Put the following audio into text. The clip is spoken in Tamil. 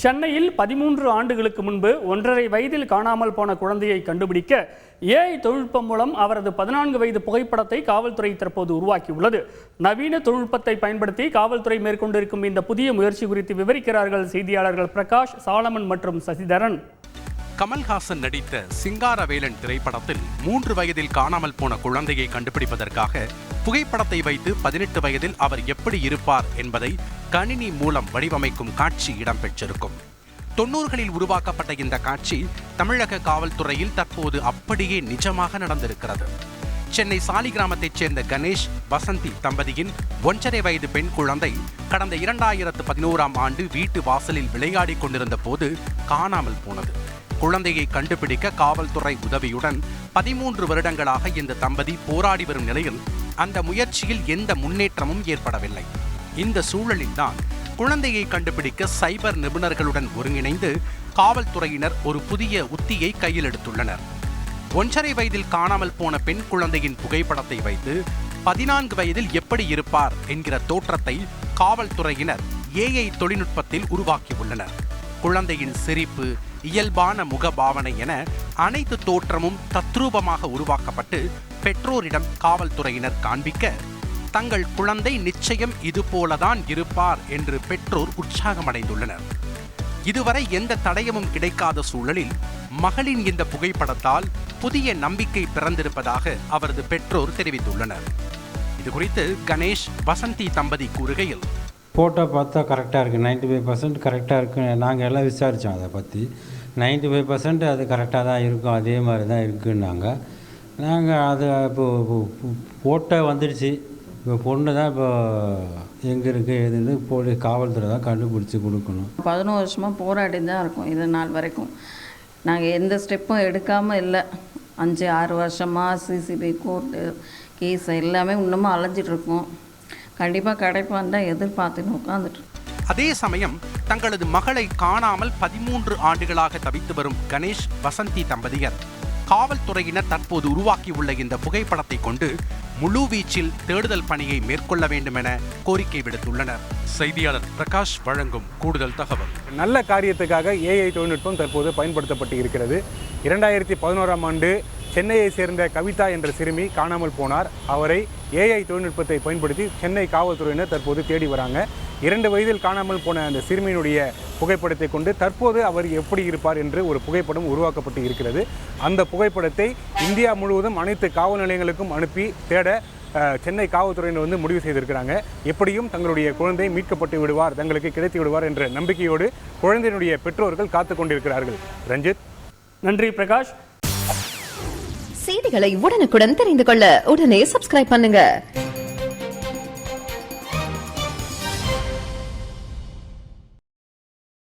சென்னையில் 13 ஆண்டுகளுக்கு முன்பு 1.5 வயதில் காணாமல் போன குழந்தையை கண்டுபிடிக்க ஏஐ தொழில்நுட்பம் மூலம் அவரது 14 வயது புகைப்படத்தை காவல்துறை தற்போது உருவாக்கியுள்ளது. நவீன தொழில்நுட்பத்தை பயன்படுத்தி காவல்துறை மேற்கொண்டிருக்கும் இந்த புதிய முயற்சி குறித்து விவரிக்கிறார்கள் செய்தியாளர்கள் பிரகாஷ், சாலமன் மற்றும் சசிதரன். கமல்ஹாசன் நடித்த சிங்காரவேலன் திரைப்படத்தில் 3 வயதில் காணாமல் போன குழந்தையை கண்டுபிடிப்பதற்காக புகைப்படத்தை வைத்து 18 வயதில் அவர் எப்படி இருப்பார் என்பதை கணினி மூலம் வடிவமைக்கும் காட்சி இடம்பெற்றிருக்கும். 90களில் உருவாக்கப்பட்ட இந்த காட்சி தமிழக காவல்துறையில் தற்போது அப்படியே நிஜமாக நடந்திருக்கிறது. சென்னை சாலிகிராமத்தைச் சேர்ந்த கணேஷ், வசந்தி தம்பதியின் 1.5 வயது பெண் குழந்தை கடந்த 2011ஆம் ஆண்டு வீட்டு வாசலில் விளையாடிக் கொண்டிருந்த போது காணாமல் போனது. குழந்தையை கண்டுபிடிக்க காவல்துறை உதவியுடன் 13 வருடங்களாக இந்த தம்பதி போராடி வரும் நிலையில் அந்த முயற்சியில் எந்த முன்னேற்றமும் ஏற்படவில்லை. இந்த சூழலில்தான் குழந்தையை கண்டுபிடிக்க சைபர் நிபுணர்களுடன் ஒருங்கிணைந்து காவல்துறையினர் ஒரு புதிய உத்தியை கையில் எடுத்துள்ளனர். 1.5 வயதில் காணாமல் போன பெண் குழந்தையின் புகைப்படத்தை வைத்து 14 வயதில் எப்படி இருப்பார் என்கிற தோற்றத்தை காவல்துறையினர் ஏஐ தொழில்நுட்பத்தில் உருவாக்கியுள்ளனர். குழந்தையின் சிரிப்பு, இயல்பான முகபாவனை என அனைத்து தோற்றமும் தத்ரூபமாக உருவாக்கப்பட்டு பெற்றோரிடம் காவல்துறையினர் காண்பிக்க தங்கள் குழந்தை நிச்சயம் இதுபோலதான் இருப்பார் என்று பெற்றோர் உற்சாகமடைந்துள்ளனர். இதுவரை எந்த தடயமும் கிடைக்காத சூழலில் மகளின் இந்த புகைப்படத்தால் புதிய நம்பிக்கை பிறந்திருப்பதாக அவரது பெற்றோர் தெரிவித்துள்ளனர். இதுகுறித்து கணேஷ், வசந்தி தம்பதி கூறுகையில், ஃபோட்டோ பார்த்தா கரெக்டாக இருக்குது, 95% கரெக்டாக இருக்குது. நாங்கள் எல்லாம் விசாரித்தோம் அதை பற்றி. 95% அது கரெக்டாக தான் இருக்கும், அதே மாதிரி தான் இருக்குன்னாங்க. நாங்கள் அது இப்போ ஃபோட்டோ வந்துடுச்சு. இப்போ பொண்ணு தான் இப்போ எங்கே இருக்குது எதுன்னு போலீஸ் காவல்துறை தான் கண்டுபிடிச்சி கொடுக்கணும். 11 வருஷமாக போராடி தான் இருக்கோம். இது நாள் வரைக்கும் நாங்கள் எந்த ஸ்டெப்பும் எடுக்காமல் இல்லை. 5-6 வருஷமாக சிசிபி கோர்ட்டு கேஸ் எல்லாமே இன்னமும் அலைஞ்சிட்ருக்கோம். கண்டிப்பாக கிடைப்பான்னு தான் எதிர்பார்த்துன்னு உட்காந்துட்டு. அதே சமயம் தங்களது மகளை காணாமல் 13 ஆண்டுகளாக தவித்து வரும் கணேஷ், வசந்தி தம்பதியர் காவல்துறையினர் தற்போது உருவாக்கியுள்ள இந்த புகைப்படத்தை கொண்டு முழுவீச்சில் தேடுதல் பணியை மேற்கொள்ள வேண்டும் என கோரிக்கை விடுத்துள்ளனர். செய்தியாளர் பிரகாஷ் வழங்கும் கூடுதல் தகவல். நல்ல காரியத்துக்காக ஏஐ தொழில்நுட்பம் தற்போது பயன்படுத்தப்பட்டு இருக்கிறது. 2011ஆம் ஆண்டு சென்னையை சேர்ந்த கவிதா என்ற சிறுமி காணாமல் போனார். அவரை ஏஐ தொழில்நுட்பத்தை பயன்படுத்தி சென்னை காவல்துறையினர் தற்போது தேடி வராங்க. 2 வயதில் காணாமல் போன அந்த சிறுமியினுடைய புகைப்படத்தை கொண்டு தற்போது அவர் எப்படி இருப்பார் என்று ஒரு புகைப்படம் உருவாக்கப்பட்டு இருக்கிறது. அந்த புகைப்படத்தை இந்தியா முழுவதும் அனைத்து காவல் நிலையங்களுக்கும் அனுப்பி தேட சென்னை காவல்துறையினர் முடிவு செய்திருக்கிறாங்க. எப்படியும் தங்களுடைய குழந்தை மீட்கப்பட்டு விடுவார், தங்களுக்கு கிடைத்து விடுவார் என்ற நம்பிக்கையோடு குழந்தையினுடைய பெற்றோர்கள் காத்து கொண்டிருக்கிறார்கள். ரஞ்சித். நன்றி பிரகாஷ். செய்திகளை உடனுக்குடன் தெரிந்து கொள்ள உடனே சப்ஸ்கிரைப் பண்ணுங்க.